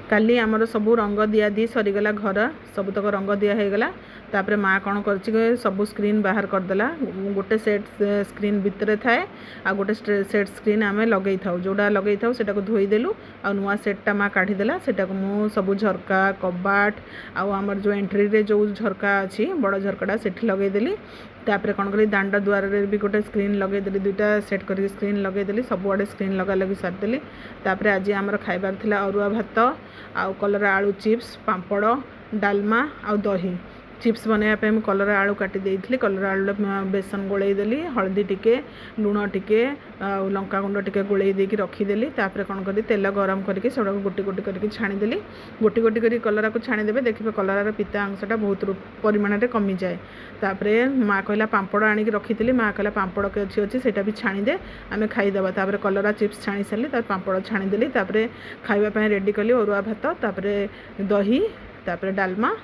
काली आमर सबू रंग दिया दी सरीगला घर सबुतक रंग दिया हो गला तापर माँ कौन कर सब स्क्रीन बाहर करदेला गोटे सेट स्क्रीन भितर थाए आ गोटे सेट स्क्रीन आम लगे था जोड़ा लगे था से धोईदेलु आ नुआ सेटटा माँ काढ़ीदेला सेटा मु सब झरका कबाट आमर जो एंट्री रे जो झरका अच्छी बड़ झरकाटा से लगेदेली तापर कौन करी दांड द्वार भी गोटे स्क्रीन लगेदेली दुईटा सेट कर स्क्रीन लगेदेली सबुआड़े स्क्रीन लगा लगी सारिदेली तापर आज आमर खाइबार थिला अरुआ भात आउ कलरा आलू चिप्स पापड़ डालमा आउ दही चिप्स बनवाई मुझे कलरा आलू काटी देइथिली कलरा आलू बेसन गोलैदेली हल्दी टिके लुण टिके लंका गुंड टिके गोलै देकी रखीदेली तापर कौन करी तेल गरम करके सेटा गोटी गोटी करके छाणीदेली गोटी गोटी करी कलरा को छाणीदेवे देखिए कलरार पिता अंशटा बहुत परिमाण में कमी जाए तापर माँ कहला पापड़ आनी रखी माँ कहला पापड़ के अच्छी सेटा भी छाणीदे आम खाईदेवा तापर कलरा चिप्स छाणी सारी पापड़ छाणीदेली तापर खाइबा रेडी कली अरुआ भात तापर दही तापर डालमा।